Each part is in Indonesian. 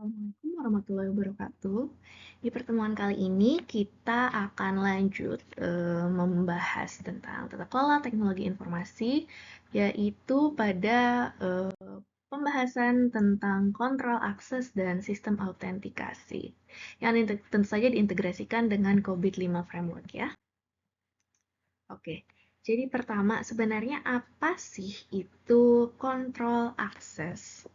Assalamualaikum warahmatullahi wabarakatuh. Di pertemuan kali ini kita akan lanjut membahas tentang tata kelola teknologi informasi, yaitu pada pembahasan tentang kontrol akses dan sistem autentikasi, yang tentu saja diintegrasikan dengan COVID-5 Framework ya. Oke, jadi pertama sebenarnya apa sih itu kontrol akses?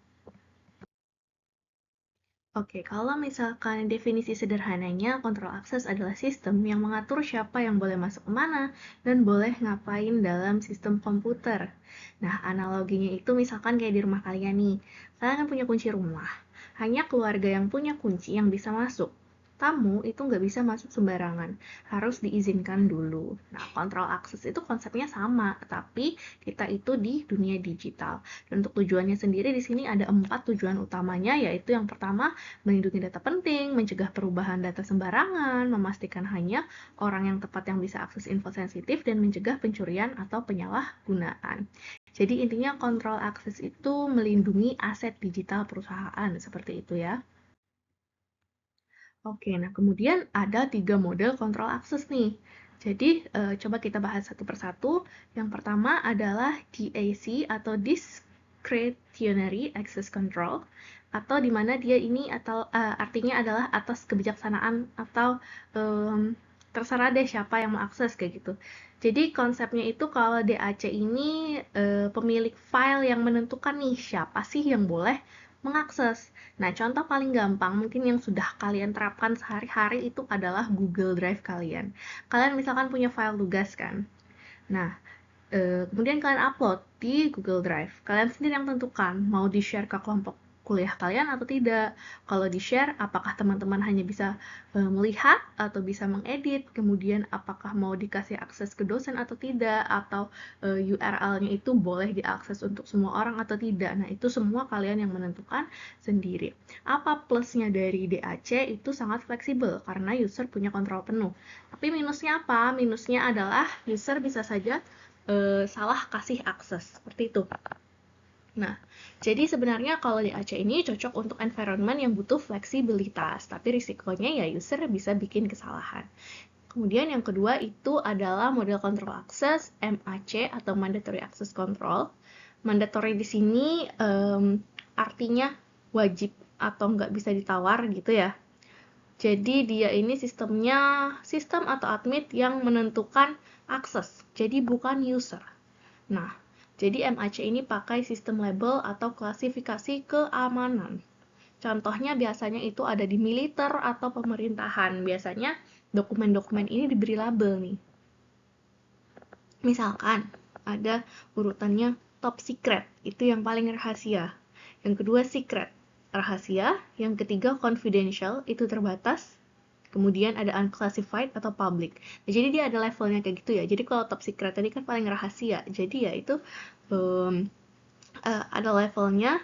Oke, kalau misalkan definisi sederhananya, kontrol akses adalah sistem yang mengatur siapa yang boleh masuk kemana dan boleh ngapain dalam sistem komputer. Nah, analoginya itu misalkan kayak di rumah kalian nih. Kalian kan punya kunci rumah. Hanya keluarga yang punya kunci yang bisa masuk. Tamu itu nggak bisa masuk sembarangan, harus diizinkan dulu. Nah, kontrol akses itu konsepnya sama, tapi kita itu di dunia digital. Dan untuk tujuannya sendiri di sini ada 4 tujuan utamanya, yaitu yang pertama, melindungi data penting, mencegah perubahan data sembarangan, memastikan hanya orang yang tepat yang bisa akses info sensitif, dan mencegah pencurian atau penyalahgunaan. Jadi intinya kontrol akses itu melindungi aset digital perusahaan, seperti itu ya. Oke, nah kemudian ada 3 model kontrol akses nih. Jadi, coba kita bahas satu persatu. Yang pertama adalah DAC atau Discretionary Access Control, atau di mana dia ini atau artinya adalah atas kebijaksanaan atau terserah deh siapa yang mengakses kayak gitu. Jadi konsepnya itu kalau DAC ini pemilik file yang menentukan nih siapa sih yang boleh mengakses. Nah, contoh paling gampang mungkin yang sudah kalian terapkan sehari-hari itu adalah Google Drive kalian. Kalian misalkan punya file tugas kan. Nah, kemudian kalian upload di Google Drive. Kalian sendiri yang tentukan mau di-share ke kelompok kuliah kalian atau tidak. Kalau di-share, apakah teman-teman hanya bisa melihat atau bisa mengedit, kemudian apakah mau dikasih akses ke dosen atau tidak, atau URL-nya itu boleh diakses untuk semua orang atau tidak. Nah, itu semua kalian yang menentukan sendiri. Apa plusnya dari DAC? Itu sangat fleksibel karena user punya kontrol penuh. Tapi minusnya apa? Minusnya adalah user bisa saja salah kasih akses, seperti itu. Nah, jadi sebenarnya kalau di Aceh ini cocok untuk environment yang butuh fleksibilitas, tapi risikonya ya user bisa bikin kesalahan. Kemudian yang kedua itu adalah model control access, MAC atau Mandatory Access Control. Mandatory di sini artinya wajib atau nggak bisa ditawar gitu ya. Jadi dia ini sistem atau admin yang menentukan akses, jadi bukan user. Nah, jadi MAC ini pakai sistem label atau klasifikasi keamanan. Contohnya biasanya itu ada di militer atau pemerintahan. Biasanya dokumen-dokumen ini diberi label nih. Misalkan ada urutannya top secret, itu yang paling rahasia. Yang kedua secret, rahasia. Yang ketiga confidential, itu terbatas. Kemudian ada unclassified atau public. Nah, jadi dia ada levelnya kayak gitu ya. Jadi kalau top secret tadi kan paling rahasia. Jadi ya itu ada levelnya.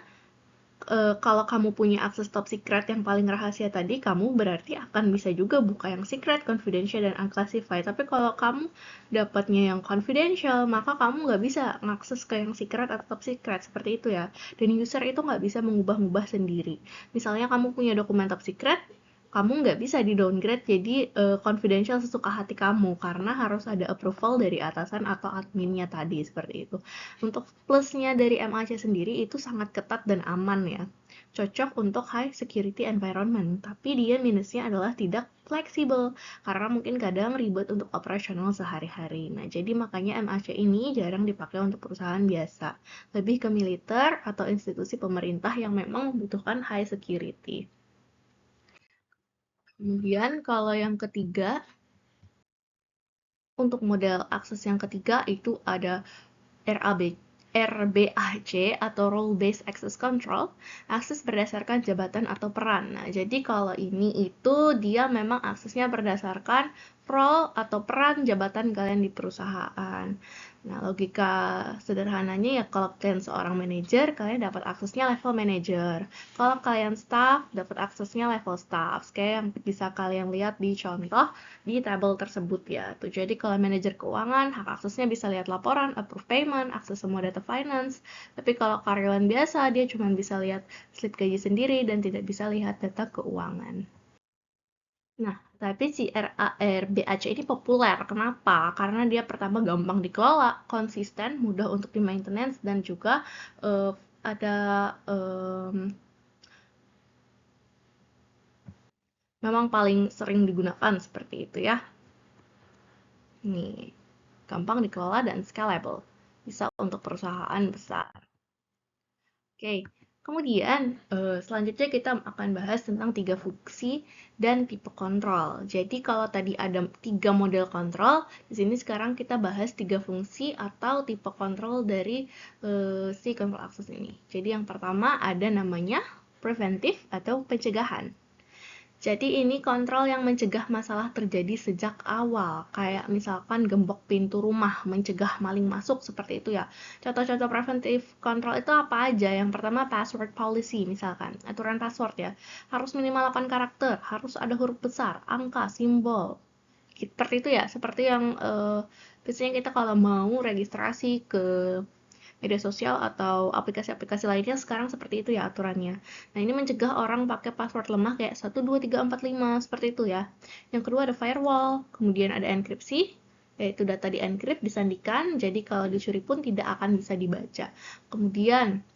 Kalau kamu punya akses top secret yang paling rahasia tadi, kamu berarti akan bisa juga buka yang secret, confidential, dan unclassified. Tapi kalau kamu dapatnya yang confidential, maka kamu nggak bisa ngakses ke yang secret atau top secret, seperti itu ya. Dan user itu nggak bisa mengubah-ubah sendiri. Misalnya kamu punya dokumen top secret, kamu nggak bisa di downgrade jadi confidential sesuka hati kamu karena harus ada approval dari atasan atau adminnya tadi, seperti itu. Untuk plusnya dari MAC sendiri itu sangat ketat dan aman ya, cocok untuk high security environment, tapi dia minusnya adalah tidak fleksibel karena mungkin kadang ribet untuk operasional sehari-hari. Nah, jadi makanya MAC ini jarang dipakai untuk perusahaan biasa, lebih ke militer atau institusi pemerintah yang memang membutuhkan high security. Kemudian kalau yang ketiga, untuk model akses yang ketiga itu ada RBAC atau Role Based Access Control, akses berdasarkan jabatan atau peran. Nah, jadi kalau ini itu dia memang aksesnya berdasarkan role atau peran jabatan kalian di perusahaan. Nah, logika sederhananya ya kalau kalian seorang manajer, kalian dapat aksesnya level manager. Kalau kalian staff, dapat aksesnya level staff. Kayak yang bisa kalian lihat di contoh di tabel tersebut ya. Tuh, jadi kalau manajer keuangan, hak aksesnya bisa lihat laporan, approve payment, akses semua data finance. Tapi kalau karyawan biasa, dia cuma bisa lihat slip gaji sendiri dan tidak bisa lihat data keuangan. Nah, tapi si RARBAC ini populer. Kenapa? Karena dia pertama gampang dikelola, konsisten, mudah untuk di-maintenance, dan juga ada memang paling sering digunakan seperti itu ya. Nih, gampang dikelola dan scalable. Bisa untuk perusahaan besar. Oke, kemudian selanjutnya kita akan bahas tentang 3 fungsi dan tipe kontrol. Jadi kalau tadi ada 3 model kontrol, di sini sekarang kita bahas 3 fungsi atau tipe kontrol dari si control access ini. Jadi yang pertama ada namanya preventif atau pencegahan. Jadi ini kontrol yang mencegah masalah terjadi sejak awal, kayak misalkan gembok pintu rumah, mencegah maling masuk, seperti itu ya. Contoh-contoh preventive control itu apa aja? Yang pertama password policy, misalkan, aturan password ya. Harus minimal 8 karakter, harus ada huruf besar, angka, simbol. Seperti itu ya, seperti yang biasanya kita kalau mau registrasi ke media sosial atau aplikasi-aplikasi lainnya sekarang seperti itu ya aturannya. Nah, ini mencegah orang pakai password lemah kayak 12345 seperti itu ya. Yang kedua ada firewall, kemudian ada enkripsi, yaitu data di-encrypt, disandikan, jadi kalau dicuri pun tidak akan bisa dibaca. Kemudian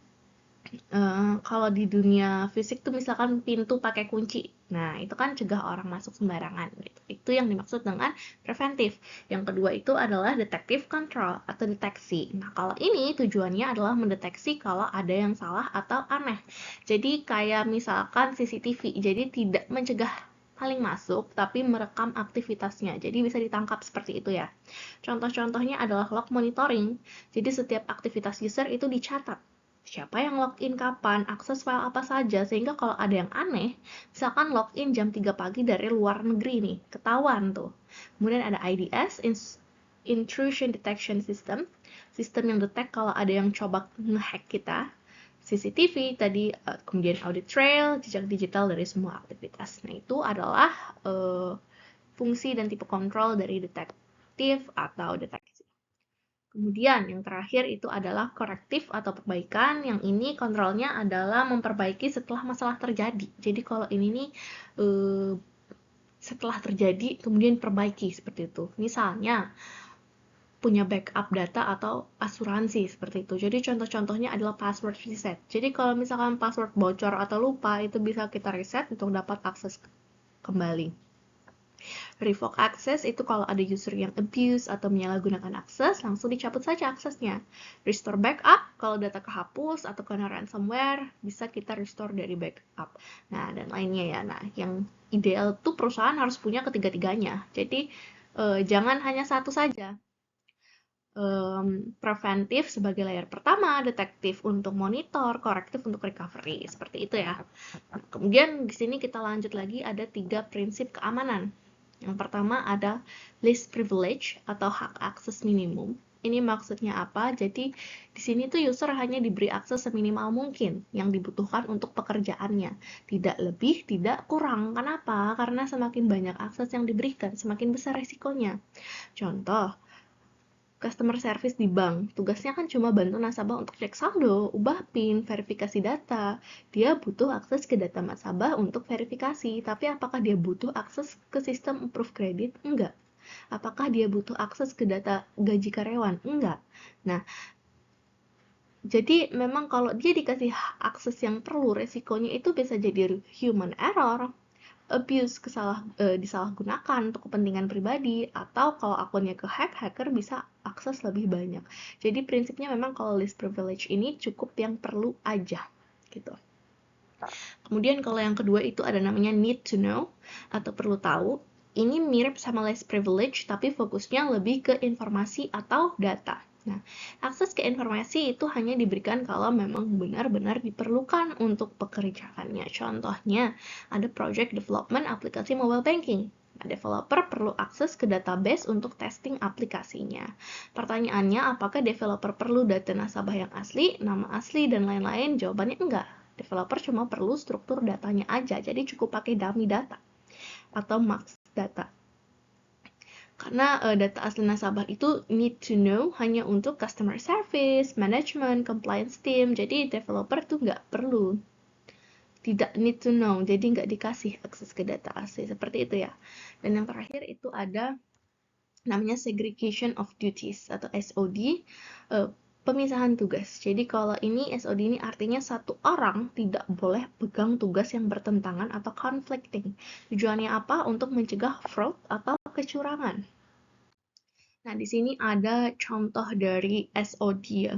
kalau di dunia fisik tuh misalkan pintu pakai kunci. Nah, itu kan cegah orang masuk sembarangan gitu. Itu yang dimaksud dengan preventif. Yang kedua itu adalah detective control atau deteksi. Nah, kalau ini tujuannya adalah mendeteksi kalau ada yang salah atau aneh. Jadi kayak misalkan CCTV. Jadi tidak mencegah paling masuk, tapi merekam aktivitasnya. Jadi bisa ditangkap seperti itu ya. Contoh-contohnya adalah log monitoring. Jadi setiap aktivitas user itu dicatat. Siapa yang login kapan, akses file apa saja, sehingga kalau ada yang aneh, misalkan login jam 3 pagi dari luar negeri nih, ketahuan tuh. Kemudian ada IDS, Intrusion Detection System, sistem yang detect kalau ada yang coba ngehack kita. CCTV tadi, kemudian audit trail, jejak digital dari semua aktivitas. Nah, itu adalah fungsi dan tipe kontrol dari detektif atau deteksi. Kemudian yang terakhir itu adalah korektif atau perbaikan. Yang ini kontrolnya adalah memperbaiki setelah masalah terjadi. Jadi kalau ini nih setelah terjadi kemudian perbaiki seperti itu. Misalnya punya backup data atau asuransi seperti itu. Jadi contoh-contohnya adalah password reset. Jadi kalau misalkan password bocor atau lupa, itu bisa kita reset untuk dapat akses kembali. Revoke access itu kalau ada user yang abuse atau menyalahgunakan akses, langsung dicabut saja aksesnya. Restore backup, kalau data kehapus atau kena ransomware, bisa kita restore dari backup. Nah, dan lainnya ya. Nah, yang ideal tuh perusahaan harus punya ketiga-tiganya. Jadi, jangan hanya satu saja. Preventif sebagai layer pertama, detektif untuk monitor, korektif untuk recovery. Seperti itu ya. Nah, kemudian di sini kita lanjut lagi ada 3 prinsip keamanan. Yang pertama ada least privilege atau hak akses minimum. Ini maksudnya apa? Jadi di sini tuh user hanya diberi akses seminimal mungkin yang dibutuhkan untuk pekerjaannya. Tidak lebih, tidak kurang. Kenapa? Karena semakin banyak akses yang diberikan, semakin besar resikonya. Contoh, customer service di bank, tugasnya kan cuma bantu nasabah untuk cek saldo, ubah PIN, verifikasi data. Dia butuh akses ke data nasabah untuk verifikasi, tapi apakah dia butuh akses ke sistem approve credit? Enggak. Apakah dia butuh akses ke data gaji karyawan? Enggak. Nah, jadi memang kalau dia dikasih akses yang perlu, resikonya itu bisa jadi human error, abuse, disalahgunakan untuk kepentingan pribadi, atau kalau akunnya ke hacker bisa akses lebih banyak. Jadi prinsipnya memang kalau least privilege ini cukup yang perlu aja gitu. Kemudian kalau yang kedua itu ada namanya need to know atau perlu tahu. Ini mirip sama less privilege tapi fokusnya lebih ke informasi atau data. Nah, akses ke informasi itu hanya diberikan kalau memang benar-benar diperlukan untuk pekerjaannya. Contohnya, ada project development aplikasi mobile banking. Nah, developer perlu akses ke database untuk testing aplikasinya. Pertanyaannya, apakah developer perlu data nasabah yang asli, nama asli, dan lain-lain? Jawabannya enggak. Developer cuma perlu struktur datanya aja, jadi cukup pakai dummy data atau max data. Karena data asli nasabah itu need to know hanya untuk customer service, management, compliance team, jadi developer tuh nggak perlu, tidak need to know, jadi nggak dikasih akses ke data asli, seperti itu ya. Dan yang terakhir itu ada namanya segregation of duties atau SOD, pemisahan tugas. Jadi kalau ini SOD ini artinya satu orang tidak boleh pegang tugas yang bertentangan atau conflicting. Tujuannya apa? Untuk mencegah fraud atau kecurangan. Nah, di sini ada contoh dari SOD ya.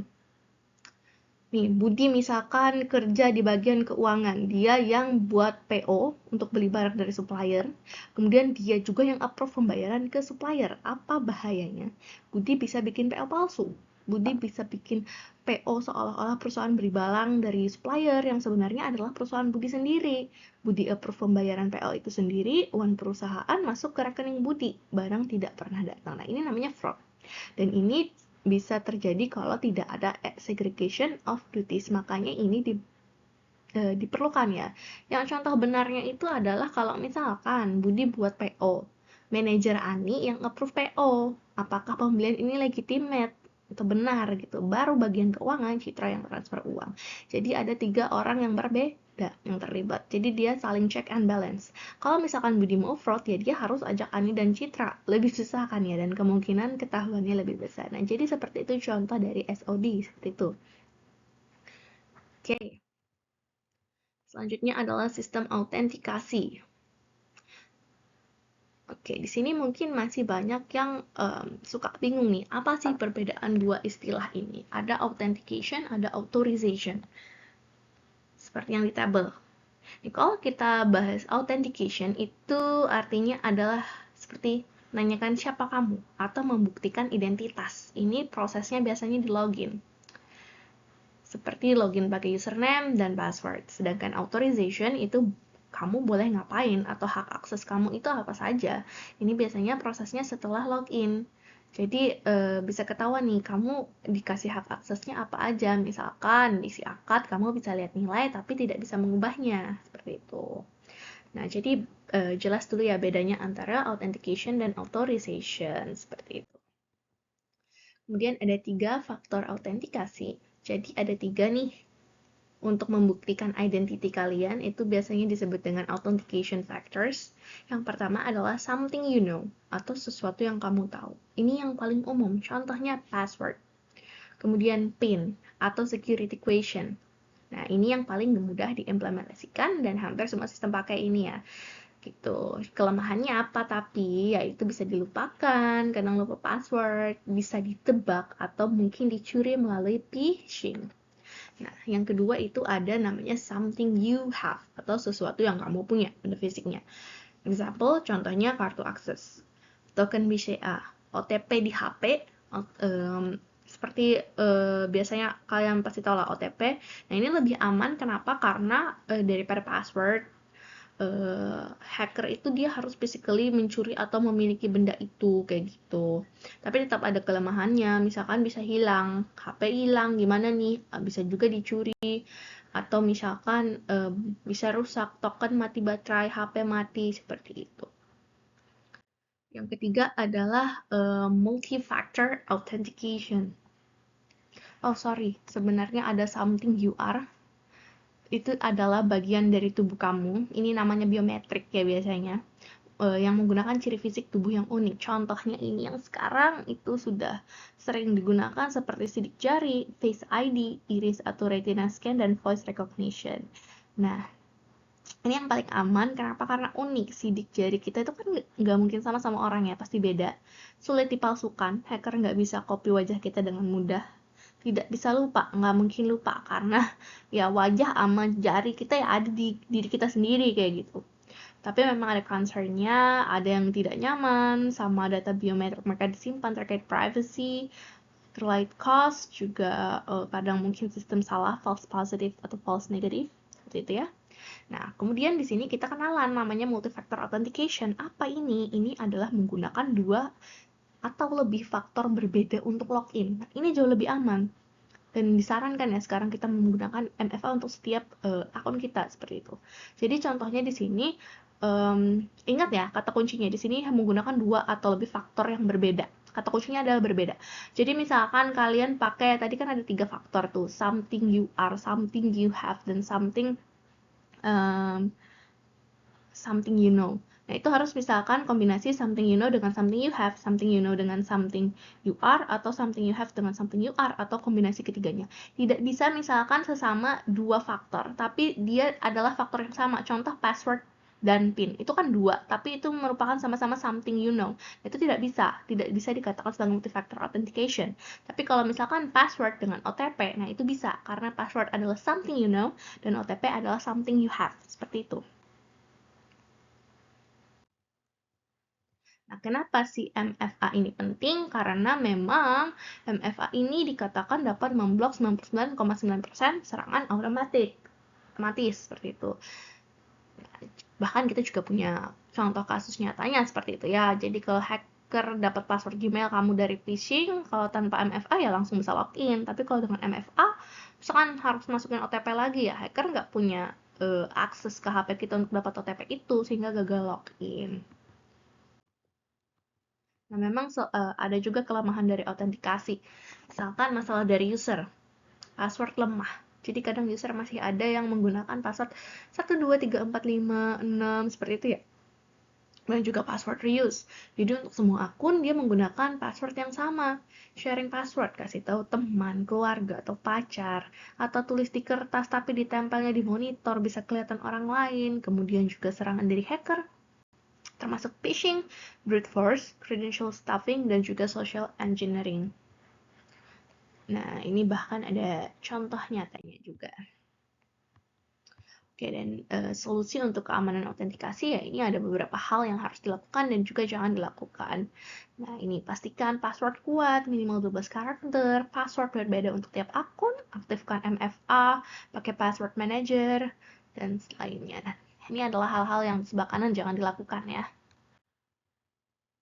Nih, Budi misalkan kerja di bagian keuangan. Dia yang buat PO untuk beli barang dari supplier. Kemudian dia juga yang approve pembayaran ke supplier. Apa bahayanya? Budi bisa bikin PO palsu. Budi bisa bikin PO seolah-olah perusahaan beli barang dari supplier yang sebenarnya adalah perusahaan Budi sendiri. Budi approve pembayaran PO itu sendiri, uang perusahaan masuk ke rekening Budi. Barang tidak pernah datang. Nah, ini namanya fraud. Dan ini bisa terjadi kalau tidak ada segregation of duties. Makanya ini diperlukan ya. Yang contoh benarnya itu adalah kalau misalkan Budi buat PO, manajer Ani yang approve PO, apakah pembelian ini legitimate atau benar gitu. Baru bagian keuangan Citra yang transfer uang. Jadi ada 3 orang yang berbeda yang terlibat. Jadi dia saling check and balance. Kalau misalkan Budi mau fraud ya dia harus ajak Ani dan Citra. Lebih susah kan ya, dan kemungkinan ketahuannya lebih besar. Nah, jadi seperti itu contoh dari SOD seperti itu. Oke. Selanjutnya adalah sistem autentikasi. Oke, di sini mungkin masih banyak yang suka bingung nih, apa sih perbedaan dua istilah ini? Ada authentication, ada authorization. Seperti yang di tabel. Nih, kalau kita bahas authentication, itu artinya adalah seperti nanyakan siapa kamu, atau membuktikan identitas. Ini prosesnya biasanya di login. Seperti login pakai username dan password. Sedangkan authorization itu kamu boleh ngapain atau hak akses kamu itu apa saja. Ini biasanya prosesnya setelah login. Jadi bisa ketahuan nih kamu dikasih hak aksesnya apa aja. Misalkan isi akad kamu bisa lihat nilai tapi tidak bisa mengubahnya. Seperti itu. Nah, jadi jelas dulu ya bedanya antara authentication dan authorization. Seperti itu. Kemudian ada 3 faktor autentikasi. Jadi ada 3 nih. Untuk membuktikan identity kalian, itu biasanya disebut dengan authentication factors. Yang pertama adalah something you know, atau sesuatu yang kamu tahu. Ini yang paling umum, contohnya password. Kemudian PIN, atau security question. Nah, ini yang paling mudah diimplementasikan, dan hampir semua sistem pakai ini ya. Gitu. Kelemahannya apa tapi yaitu bisa dilupakan, kadang lupa password, bisa ditebak atau mungkin dicuri melalui phishing. Nah, yang kedua itu ada namanya something you have atau sesuatu yang kamu punya, benda fisiknya. Example, contohnya kartu akses, token BCA, OTP di HP, seperti biasanya kalian pasti tahu lah OTP. Nah, ini lebih aman, kenapa? Karena daripada password, hacker itu dia harus physically mencuri atau memiliki benda itu kayak gitu. Tapi tetap ada kelemahannya, misalkan bisa hilang, HP hilang, gimana nih? Bisa juga dicuri atau misalkan bisa rusak, token mati baterai, HP mati seperti itu. Yang ketiga adalah multi-factor authentication. Oh sorry, sebenarnya ada something you are. Itu adalah bagian dari tubuh kamu. Ini namanya biometrik ya biasanya. Yang menggunakan ciri fisik tubuh yang unik. Contohnya ini yang sekarang itu sudah sering digunakan seperti sidik jari, Face ID, iris atau retina scan, dan voice recognition. Nah, ini yang paling aman. Kenapa? Karena unik. Sidik jari kita itu kan nggak mungkin sama orang ya, pasti beda. Sulit dipalsukan, hacker nggak bisa copy wajah kita dengan mudah. Tidak bisa lupa, nggak mungkin lupa karena ya wajah sama jari kita ya ada di diri kita sendiri kayak gitu. Tapi memang ada concern-nya, ada yang tidak nyaman sama data biometrik mereka disimpan terkait privacy, terkait cost, juga kadang mungkin sistem salah, false positive atau false negative, seperti itu ya. Nah, kemudian di sini kita kenalan namanya multi-factor authentication. Apa ini? Ini adalah menggunakan 2 atau lebih faktor berbeda untuk login. Nah, ini jauh lebih aman. Dan disarankan ya sekarang kita menggunakan MFA untuk setiap akun kita seperti itu. Jadi contohnya di sini ingat ya kata kuncinya di sini menggunakan 2 atau lebih faktor yang berbeda. Kata kuncinya adalah berbeda. Jadi misalkan kalian pakai tadi kan ada 3 faktor tuh, something you are, something you have, dan something you know. Nah, itu harus misalkan kombinasi something you know dengan something you have, something you know dengan something you are, atau something you have dengan something you are, atau kombinasi ketiganya. Tidak bisa misalkan sesama 2 faktor, tapi dia adalah faktor yang sama. Contoh password dan PIN. Itu kan 2, tapi itu merupakan sama-sama something you know. Itu tidak bisa dikatakan sebagai multi-factor authentication. Tapi kalau misalkan password dengan OTP, nah itu bisa, karena password adalah something you know, dan OTP adalah something you have. Seperti itu. Nah, kenapa si MFA ini penting? Karena memang MFA ini dikatakan dapat memblok 99,9% serangan otomatis seperti itu. Bahkan kita juga punya contoh kasus nyatanya seperti itu ya. Jadi kalau hacker dapat password Gmail kamu dari phishing, kalau tanpa MFA ya langsung bisa login. Tapi kalau dengan MFA, misalkan harus masukin OTP lagi ya, hacker nggak punya akses ke HP kita untuk dapat OTP itu sehingga gagal login. Nah, memang ada juga kelemahan dari autentikasi. Misalkan masalah dari user, password lemah. Jadi kadang user masih ada yang menggunakan password 123456 seperti itu ya. Dan juga password reuse. Jadi untuk semua akun dia menggunakan password yang sama. Sharing password, kasih tahu teman, keluarga, atau pacar. Atau tulis di kertas tapi ditempelnya di monitor, bisa kelihatan orang lain. Kemudian juga serangan dari hacker, termasuk phishing, brute force, credential stuffing, dan juga social engineering. Nah, ini bahkan ada contoh nyatanya juga. Oke, dan solusi untuk keamanan autentikasi ya ini ada beberapa hal yang harus dilakukan dan juga jangan dilakukan. Nah, ini pastikan password kuat, minimal 12 karakter, password berbeda untuk tiap akun, aktifkan MFA, pakai password manager, dan lainnya. Nah, ini adalah hal-hal yang di sebelah kanan jangan dilakukan ya.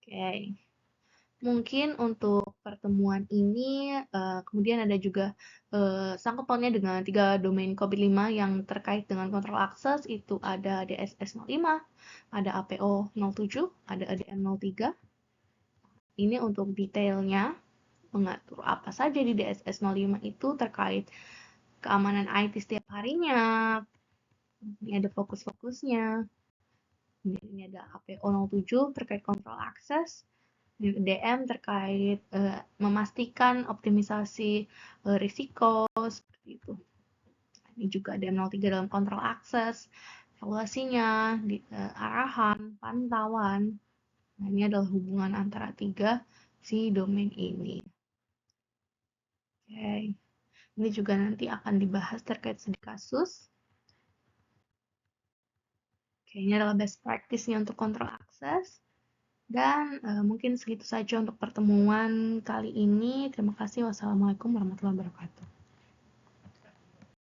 Oke. Mungkin untuk pertemuan ini, kemudian ada juga sangkut pautnya dengan 3 domain COVID-5 yang terkait dengan kontrol akses, itu ada DSS05, ada APO07, ada ADM03. Ini untuk detailnya, mengatur apa saja di DSS05 itu terkait keamanan IT setiap harinya. Ini ada fokus-fokusnya. Ini ada APO07 terkait kontrol akses. DM terkait memastikan optimisasi risiko seperti itu. Ini juga ada 03 dalam kontrol akses, evaluasinya, arahan, pantauan. Nah, ini adalah hubungan antara 3 si domain ini. Oke. Ini juga nanti akan dibahas terkait studi kasus. Oke, ini adalah best practice-nya untuk kontrol akses. Dan mungkin segitu saja untuk pertemuan kali ini. Terima kasih. Wassalamualaikum warahmatullahi wabarakatuh.